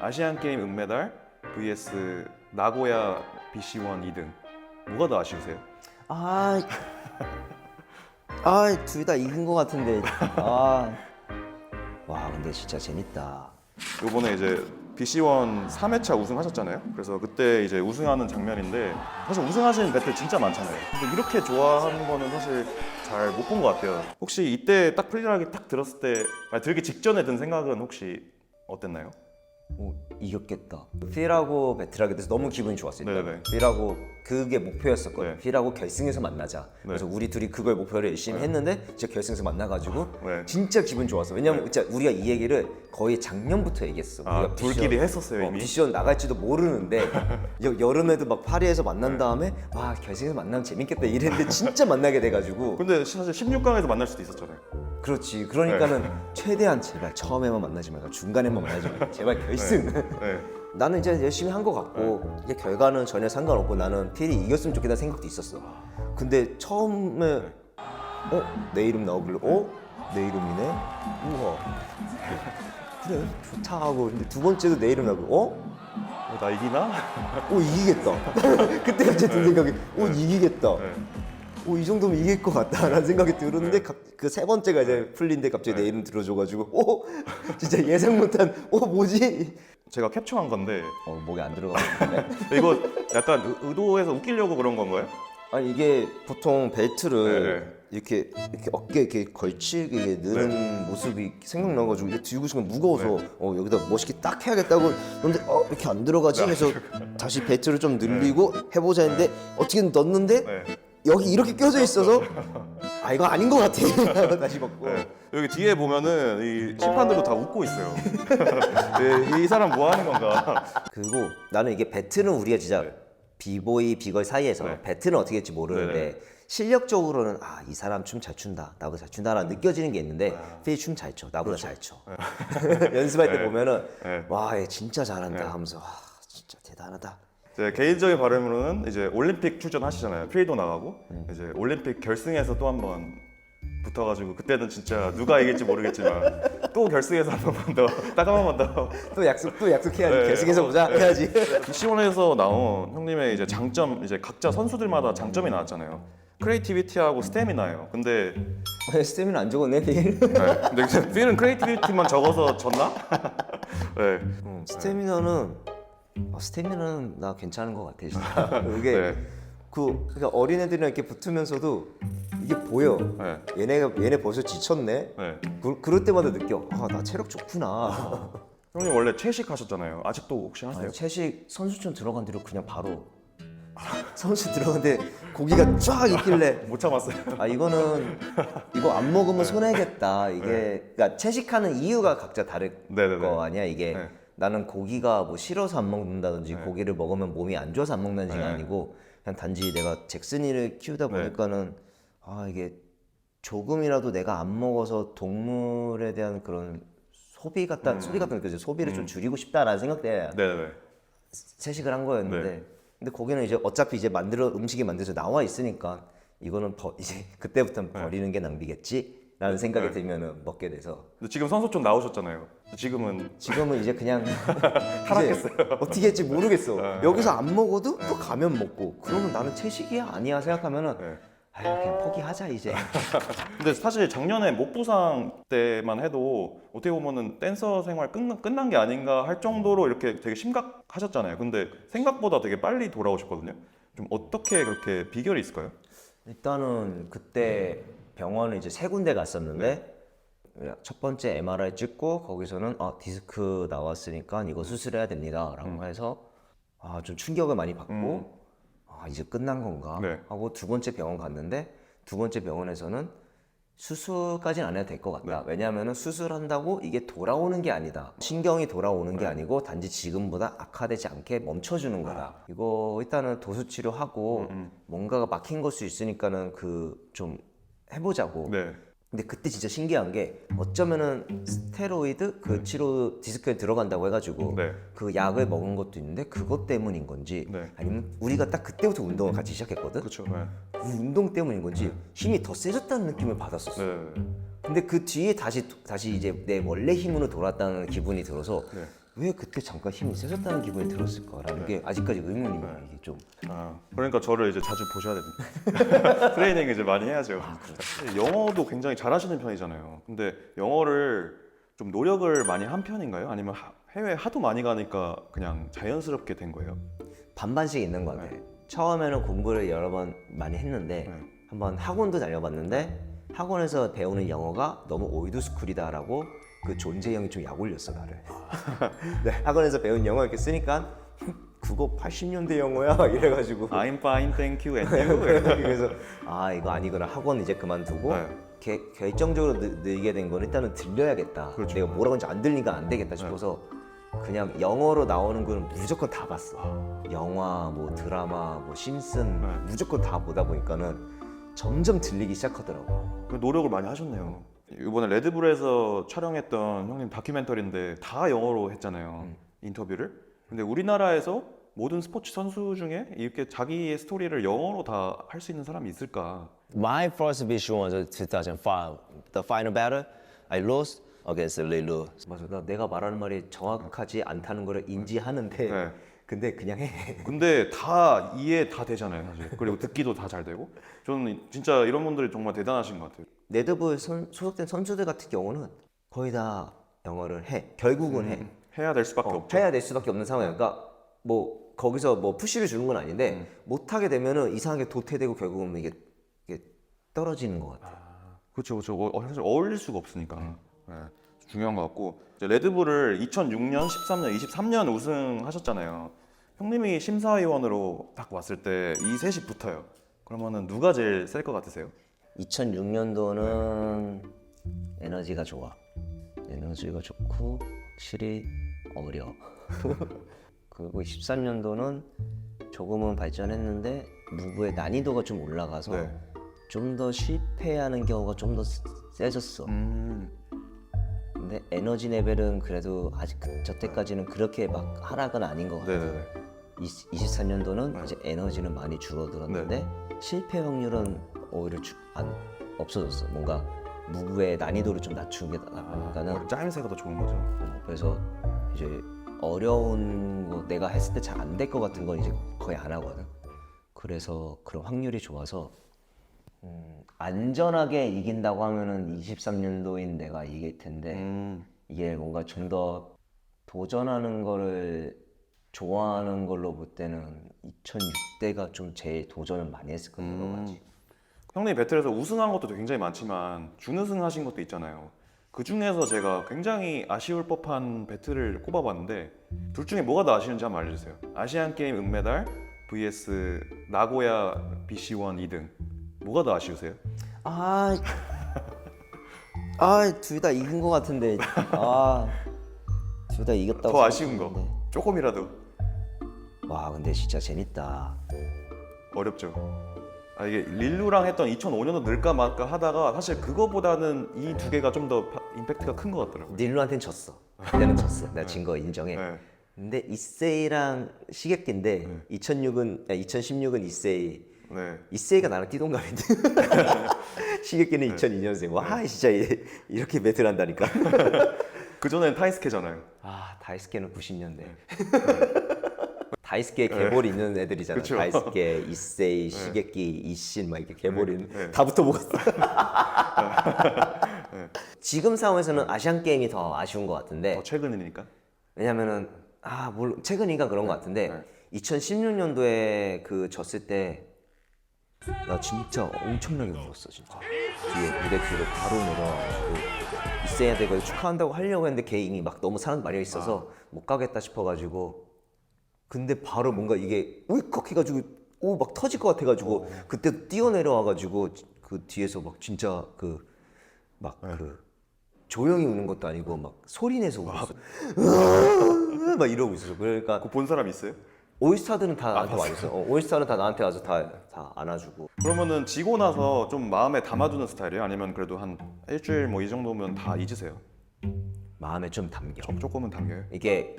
아시안 게임 은메달 vs 나고야 BC1 2등. 뭐가 더 아쉬우세요? 아, 둘 다 이긴 것 같은데. 와, 근데 진짜 재밌다. 요번에 이제 BC1 3회차 우승하셨잖아요. 그래서 그때 이제 우승하는 장면인데 사실 우승하시는 배틀 진짜 많잖아요. 근데 이렇게 좋아하는 거는 사실 잘 못 본 것 같아요. 혹시 이때 딱 프리드락이 딱 들었을 때 들기 직전에 든 생각은 혹시 어땠나요? 오, 이겼겠다. 필하고 배틀하게 돼서 너무 기분이 좋았어요. 네네. 필하고 그게 목표였었거든. 네. 필하고 결승에서 만나자. 그래서 우리 둘이 그걸 목표로 열심히 했는데 진짜 결승에서 만나가지고 네. 진짜 기분 좋았어. 왜냐면 진짜 우리가 이 얘기를 거의 작년부터 얘기했어. 우리가 둘끼리 했었어요 이미? 미션 나갈지도 모르는데 여름에도 막 파리에서 만난 다음에 와 결승에서 만나면 재밌겠다 이랬는데 진짜 만나게 돼가지고. 근데 사실 16강에서 만날 수도 있었잖아요. 그렇지. 그러니까는 최대한 제발 처음에만 만나지 말고 중간에만 만나지 말고 제발 결승. 네. 나는 이제 열심히 한 것 같고 이게 결과는 전혀 상관없고 나는 필이 이겼으면 좋겠다는 생각도 있었어. 근데 처음에 내 이름 나오길래 내 이름이네? 우와 그래 좋다 하고 근데 두 번째도 내 이름 나오고 나 이기나? 이기겠다. 그때 갑자기 든 생각이 이기겠다. 네. 이 정도면 이길 것 같다라는 생각이 들었는데 그 세 번째가 이제 풀린데 갑자기 내 이름 들어줘가지고 진짜 예상 못한 뭐지? 제가 캡처한 건데 목에 안 들어가는데 이거 약간 의도해서 웃기려고 그런 건가요? 아니 이게 보통 벨트를 네. 이렇게 어깨에 이렇게 걸치게 넣는 모습이 생각나가지고 이게 들고 있으면 무거워서 여기다 멋있게 딱 해야겠다고 그런데 이렇게 안 들어가지 해서 다시 벨트를 좀 늘리고 해보자 했는데 어떻게든 넣었는데 네. 여기 이렇게 껴져 있어서 이거 아닌 것 같아. 다시 벗고. 네. 여기 뒤에 보면은 이 심판들도 다 웃고 있어요. 이 사람 뭐 하는 건가? 그리고 나는 이게 배트는 우리가 진짜 비보이 비걸 사이에서 배트는 어떻게 할지 모르는데 실력적으로는 이 사람 춤 잘 춘다 나보다 잘 춘다라는 느껴지는 게 있는데 필 춤 잘 춰 나보다 잘 춰. 연습할 때 보면은 와 얘 진짜 잘한다 하면서 와 진짜 대단하다. 제 개인적인 바람으로는 이제 올림픽 출전하시잖아요. 필도 나가고 이제 올림픽 결승에서 또 한 번 붙어가지고 그때는 진짜 누가 이길지 모르겠지만 또 결승에서 한 번 더 딱 한 번만 더 또 약속해야지. 결승에서 보자 해야지. BC1에서 나온 형님의 이제 장점 이제 각자 선수들마다 장점이 나왔잖아요. 크리에이티비티하고 스태미나예요. 근데 스태미나 안 적었네 필. 근데 이제 필은 크리에이티비티만 적어서 졌나? 네. 스태미나는 나 괜찮은 것 같아 진짜. 이게 네. 그러니까 어린애들이랑 이렇게 붙으면서도 이게 보여. 얘네 벌써 지쳤네. 네. 그럴 때마다 느껴. 나 체력 좋구나. 형님 원래 채식 하셨잖아요. 아직도 혹시 하세요? 채식 선수촌 들어간 뒤로 그냥 바로 선수 들어갔는데 고기가 쫙 있길래 못 참았어요. 이거 안 먹으면 손해겠다. 이게 그러니까 채식하는 이유가 각자 다를 네네네. 거 아니야 이게. 나는 고기가 뭐 싫어서 안 먹는다든지 고기를 먹으면 몸이 안 좋아서 안 먹는다는 게 아니고 그냥 단지 내가 잭슨이를 키우다 보니까는 이게 조금이라도 내가 안 먹어서 동물에 대한 그런 소비 같은 거죠. 소비를 좀 줄이고 싶다라는 생각 때문에 네네. 채식을 한 거였는데 근데 거기는 이제 어차피 이제 음식이 만들어서 나와 있으니까 이거는 이제 그때부터는 버리는 게 낭비겠지라는 생각이 들면은 먹게 돼서. 근데 지금 선수촌 나오셨잖아요. 지금은 이제 그냥 타락했어요. 이제 어떻게 할지 모르겠어. 여기서 안 먹어도 또 가면 먹고 그러면 나는 채식이야 아니야 생각하면은 그냥 포기하자 이제. 근데 사실 작년에 목 부상 때만 해도 어떻게 보면은 댄서 생활 끝난 게 아닌가 할 정도로 이렇게 되게 심각하셨잖아요. 근데 생각보다 되게 빨리 돌아오셨거든요. 좀 어떻게 그렇게 비결이 있을까요? 일단은 그때 병원을 이제 세 군데 갔었는데 첫 번째 MRI 찍고 거기서는 디스크 나왔으니까 이거 수술해야 됩니다 라고 해서 좀 충격을 많이 받고 이제 끝난 건가 하고 두 번째 병원 갔는데 두 번째 병원에서는 수술까지는 안 해도 될 것 같다. 왜냐하면 수술한다고 이게 돌아오는 게 아니다. 신경이 돌아오는 게 아니고 단지 지금보다 악화되지 않게 멈춰주는 거다. 이거 일단은 도수 치료하고 뭔가가 막힌 걸 수 있으니까는 좀 해보자고. 근데 그때 진짜 신기한 게 어쩌면은 스테로이드 치료 디스크에 들어간다고 해가지고 그 약을 먹은 것도 있는데 그것 때문인 건지 아니면 우리가 딱 그때부터 운동을 같이 시작했거든. 그렇죠. 그 운동 때문인 건지 힘이 더 세졌다는 느낌을 받았었어. 근데 그 뒤에 다시 이제 내 원래 힘으로 돌아왔다는 기분이 들어서 왜 그때 잠깐 힘이 세졌다는 기분이 들었을까라는 게 아직까지 의문이 이게 좀. 그러니까 저를 이제 자주 보셔야 됩니다. 트레이닝 이제 많이 해야죠. 영어도 굉장히 잘하시는 편이잖아요. 근데 영어를 좀 노력을 많이 한 편인가요? 아니면 해외 하도 많이 가니까 그냥 자연스럽게 된 거예요? 반반씩 있는 것 같아요. 처음에는 공부를 여러 번 많이 했는데 한번 학원도 다녀봤는데 학원에서 배우는 영어가 너무 올드스쿨이다라고 그 존재 형이 좀 약 올렸어 나를. 네, 학원에서 배운 영어 이렇게 쓰니까 그거 80년대 영어야 이래가지고 I'm fine, thank you, and you. 그래서 아 이거 아니구나 하고 이제 그만두고 결정적으로 늘게 된 건 일단은 들려야겠다. 그렇죠. 내가 뭐라고 하는지 안 들리니까 안 되겠다 싶어서 그냥 영어로 나오는 거는 무조건 다 봤어. 영화, 뭐 드라마, 뭐 심슨 무조건 다 보다 보니까는 점점 들리기 시작하더라고. 그 노력을 많이 하셨네요. 이번에 레드불에서 촬영했던 형님 다큐멘터리인데 다 영어로 했잖아요. 인터뷰를. 근데 우리나라에서 모든 스포츠 선수 중에 이렇게 자기의 스토리를 영어로 다 할 수 있는 사람이 있을까? My first vision was 2005. The final battle, I lost against Lilu. 맞아, 내가 말하는 말이 정확하지 않다는 걸 인지하는데 네. 근데 그냥 해. 근데 다 이해 다 되잖아요, 사실. 그리고 듣기도 다 잘 되고. 저는 진짜 이런 분들이 정말 대단하신 것 같아요. 레드불 소속된 선수들 같은 경우는 거의 다 영어를 해. 결국은 해. 해야 될 수밖에 없죠. 해야 될 수밖에 없는 상황이야. 그러니까 뭐 거기서 뭐 푸시를 주는 건 아닌데 못 하게 되면은 이상하게 도태되고 결국은 이게 떨어지는 것 같아. 그렇죠. 사실 어울릴 수가 없으니까. 네, 중요한 것 같고 이제 레드불을 2006년, 13년, 23년 우승하셨잖아요. 형님이 심사위원으로 딱 왔을 때 이 셋이 붙어요. 그러면은 누가 제일 셀 것 같으세요? 2006년도는 에너지가 좋아. 에너지가 좋고 확실히 어려. 그리고 13년도는 조금은 발전했는데 무브의 난이도가 좀 올라가서 네. 좀 더 실패하는 경우가 좀 더 세졌어. 근데 에너지 레벨은 그래도 아직 저때까지는 그렇게 막 하락은 아닌 것 같아. 네네네. 24년도는 이제 에너지는 많이 줄어들었는데 실패 확률은 오히려 없어졌어. 뭔가 무브의 난이도를 좀 낮춘 게 나니까는 짜임새가 더 좋은 거죠. 그래서 이제 어려운 거 내가 했을 때 잘 안 될 것 같은 건 이제 거의 안 하거든. 그래서 그런 확률이 좋아서 안전하게 이긴다고 하면은 23년도인 내가 이길 텐데 이게 뭔가 좀 더 도전하는 거를 좋아하는 걸로 볼 때는 2006대가 좀 제일 도전을 많이 했을 거예요. 여러 가지. 형님 배틀에서 우승한 것도 굉장히 많지만 준우승 하신 것도 있잖아요. 그 중에서 제가 굉장히 아쉬울 법한 배틀을 꼽아봤는데 둘 중에 뭐가 더 아쉬운지 한번 알려주세요. 아시안 게임 은메달 vs 나고야 BC1 2등 뭐가 더 아쉬우세요? 둘 다 이긴 것 같은데. 둘 다 이겼다고. 더 아쉬운 생각했는데. 거 조금이라도 와, 근데 진짜 재밌다. 어렵죠. 이게 릴루랑 했던 2005년도 늘까 말까 하다가 사실 그거보다는 이 두 개가 좀 더 임팩트가 큰 것 같더라고요. 닐루한테는 졌어. 그때는 졌어. 내가 진 거 인정해. 네. 근데 이세이랑 시게끼인데 2016은 이세이. 네. 이세이가 나랑 띠동갑인데 시게끼는 2002년생. 와, 진짜 이렇게 배틀 한다니까. 그 전엔 타이스케잖아요. 다이스케는 90년대. 다이스케 계보리 있는 애들이잖아. 그쵸. 다이스케, 이세이, 시게끼, 이신 막 이렇게 계보리 있는 다 붙어 먹었어. 지금 상황에서는 아시안 게임이 더 아쉬운 것 같은데. 최근이니까. 왜냐면은 물론 최근이니까 그런 것 같은데 2016년도에 그 졌을 때 나 진짜 엄청나게 울었어 진짜. 뒤에 무대 뒤로 바로 내려와가지고 이세이한테 그걸 축하한다고 하려고 했는데 걔 이미 막 너무 사람 많이 있어서 못 가겠다 싶어가지고 근데 바로 뭔가 이게 울컥 해가지고 막 터질 것 같아가지고 그때 뛰어내려와가지고 그 뒤에서 막 진짜 그 조용히 우는 것도 아니고 막 소리 내서 울었어. 막 이러고 있었어. 그러니까 그거 본 사람 있어요? 올스타들은 다 나한테 와 있어. 올스타는 다 나한테 와서 다 안아주고. 그러면은 지고 나서 좀 마음에 담아두는 스타일이에요? 아니면 그래도 한 일주일 뭐 이 정도면 다 잊으세요? 마음에 좀 담겨. 조금은 담겨요? 이게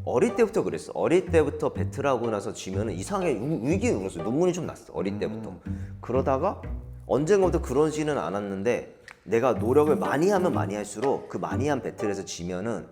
어릴 때부터 그랬어. 어릴 때부터 배틀하고 나서 지면은 이상하게 울긴 울었어. 눈물이 좀 났어. 어릴 때부터. 그러다가 언젠가부터 그러지는 않았는데 내가 노력을 많이 하면 많이 할수록 그 많이 한 배틀에서 지면은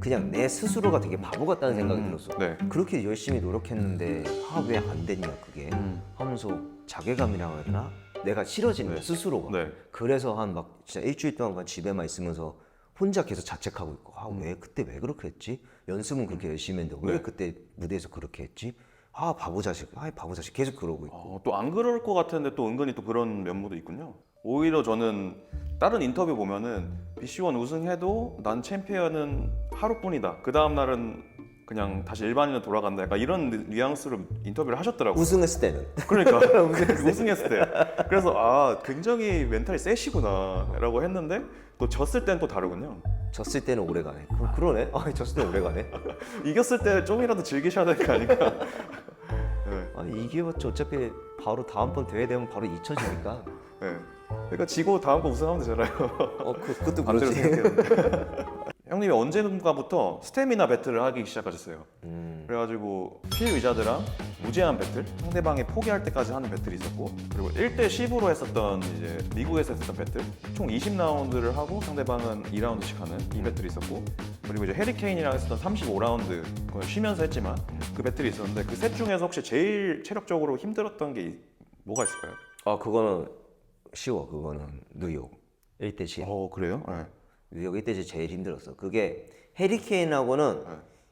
그냥 내 스스로가 되게 바보 같다는 생각이 들었어. 네. 그렇게 열심히 노력했는데 왜 안 됐냐 그게 하면서 자괴감이라고 해야 되나? 내가 싫어지는 거야 스스로가. 네. 그래서 한 막 진짜 일주일 동안 집에만 있으면서 혼자 계속 자책하고 있고 왜 그때 왜 그렇게 했지? 연습은 그렇게 열심히 했는데 왜 네. 그때 무대에서 그렇게 했지? 바보 자식 계속 그러고 있고. 또 안 그럴 것 같은데 또 은근히 또 그런 면모도 있군요. 오히려 저는 다른 인터뷰 보면은 BC1 우승해도 난 챔피언은 하루뿐이다. 그 다음 날은 그냥 다시 일반인으로 돌아간다. 약간 이런 뉘앙스로 인터뷰를 하셨더라고요. 우승했을 때는 그러니까 우승했을 때. 그래서 굉장히 멘탈이 세시구나라고 했는데 또 졌을 땐 또 다르군요. 졌을 때는 오래 가네. 그러네. 졌을 때는 오래 가네. 이겼을 때 좀이라도 즐기셔야 되는 거 아닌가? 네. 이겨봤자 어차피 바로 다음번 대회 되면 바로 잊혀지니까. 네. 그러니까 지고 다음 거 우승하면 되잖아요. 그것도 반대로 그렇지. 생각했는데. 형님이 언젠가부터 스태미나 배틀을 하기 시작하셨어요. 그래가지고 필 위자드랑 무제한 배틀, 상대방이 포기할 때까지 하는 배틀이 있었고, 그리고 1대 10으로 했었던 이제 미국에서 했었던 배틀, 총 20라운드를 하고 상대방은 2라운드씩 하는 이 배틀이 있었고, 그리고 이제 해리케인이랑 했었던 35라운드, 그건 쉬면서 했지만 그 배틀이 있었는데 그 셋 중에서 혹시 제일 체력적으로 힘들었던 게 뭐가 있을까요? 그거는 쉬워. 그거는 뉴욕 1대10. 그래요? 네. 뉴욕 1대10 제일 힘들었어. 그게 해리케인하고는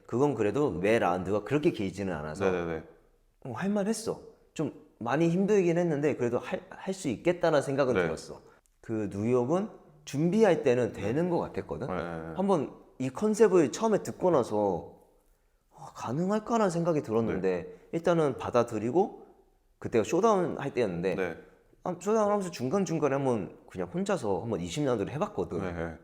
그건 그래도 매 라운드가 그렇게 길지는 않아서 네네네. 할만했어. 좀 많이 힘들긴 했는데 그래도 할 수 있겠다는 생각은 네. 들었어. 그 뉴욕은 준비할 때는 되는 것 같았거든. 네. 한번 이 컨셉을 처음에 듣고 나서 가능할까라는 생각이 들었는데 일단은 받아들이고 그때가 쇼다운 할 때였는데 네. 쇼다운 하면서 중간중간에 한번 그냥 혼자서 한번 20라운드를 해봤거든. 네.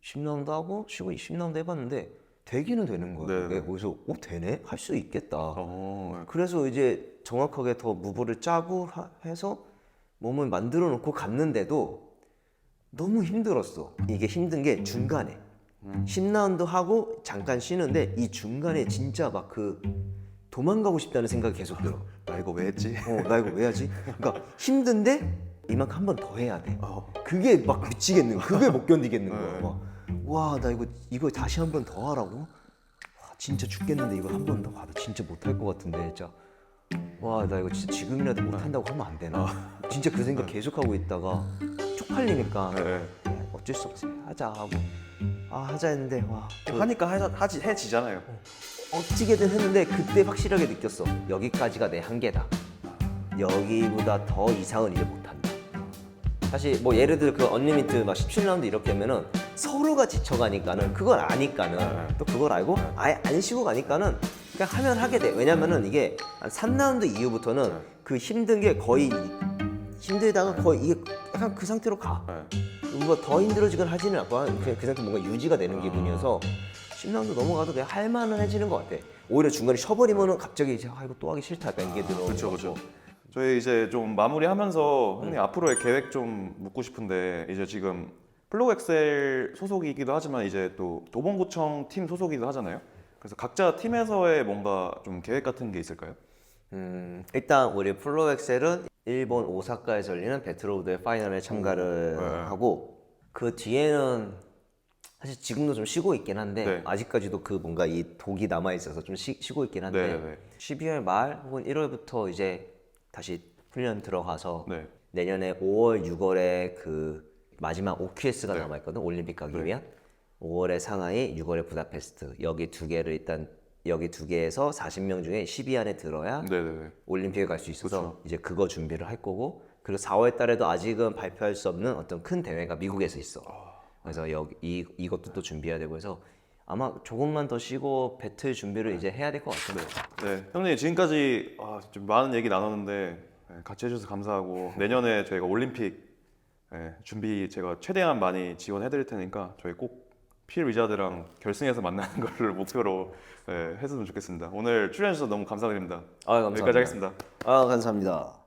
10라운드 하고 쉬고 20라운드 해봤는데 되기는 되는 거야. 네, 그게. 네. 거기서 되네? 할 수 있겠다. 네. 그래서 이제 정확하게 더 무브를 짜고 해서 몸을 만들어 놓고 갔는데도 너무 힘들었어. 이게 힘든 게 중간에 10라운드 하고 잠깐 쉬는데 이 중간에 진짜 막 그 도망가고 싶다는 생각이 계속 들어. 나 이거 왜 했지? 나 이거 왜 하지? 그러니까 힘든데 이만큼 한 번 더 해야 돼. 그게 막 미치겠는 거야. 그게 못 견디겠는 거야. 막, 와, 나 이거 다시 한 번 더 하라고? 와, 진짜 죽겠는데 이거 한 번 더 나 진짜 못할 것 같은데 진짜. 와, 나 이거 진짜 지금이라도 못한다고 하면 안 되나? 진짜 그 생각 계속 하고 있다가 쪽팔리니까 어쩔 수 없지. 하자 하고 하자 했는데 하니까 해지잖아요. 어찌게든 했는데 그때 확실하게 느꼈어. 여기까지가 내 한계다. 여기보다 더 이상은 이제 못한다. 사실 뭐 예를 들어 그 언리미트 막 17라운드 이렇게 하면은 서로가 지쳐가니까는 그걸 아니까는 또 그걸 알고 아예 안 쉬고 가니까는 그냥 하면 하게 돼. 왜냐면은 이게 한 3라운드 이후부터는 그 힘든 게 거의 힘들다가 거의 이게 약간 그 상태로 가. 뭔가 더 힘들어지건 하지는 않고 그냥 그 상태 뭔가 유지가 되는 기분이어서 10라운드 넘어가도 그냥 할 만은 해지는 것 같아. 오히려 중간에 쉬어버리면은 갑자기 이제 이거 또 하기 싫다 약간 이게 들어. 그렇죠. 저희 이제 좀 마무리하면서 형님 앞으로의 계획 좀 묻고 싶은데 이제 지금 플로우엑셀 소속이기도 하지만 이제 또 도봉구청 팀 소속이기도 하잖아요. 그래서 각자 팀에서의 뭔가 좀 계획 같은 게 있을까요? 일단 우리 플로엑셀은 일본 오사카에서 열리는 배틀로드의 파이널에 참가를 하고 그 뒤에는 사실 지금도 좀 쉬고 있긴 한데 네. 아직까지도 그 뭔가 이 독이 남아 있어서 좀 쉬고 있긴 한데 네네네. 12월 말 혹은 1월부터 이제 다시 훈련 들어가서 네. 내년에 5월, 6월에 그 마지막 OQS가 네. 남아 있거든. 올림픽 가기 위한 5월에 상하이, 6월에 부다페스트 여기 두 개를 일단 여기 두 개에서 40명 중에 10위 안에 들어야 네네네. 올림픽에 갈 수 있어서 그렇죠. 이제 그거 준비를 할 거고 그리고 4월 달에도 아직은 발표할 수 없는 어떤 큰 대회가 미국에서 있어. 그래서 이것도 또 준비해야 되고 해서 아마 조금만 더 쉬고 배틀 준비를 이제 해야 될 것 같아요. 네. 형님 지금까지 좀 많은 얘기 나눴는데 같이 해주셔서 감사하고 내년에 저희가 올림픽 준비 제가 최대한 많이 지원해 드릴 테니까 저희 꼭 필 위자드랑 결승에서 만나는 걸 목표로 했으면 좋겠습니다. 오늘 출연해 주셔서 너무 감사드립니다. 감사합니다. 여기까지 하겠습니다. 감사합니다.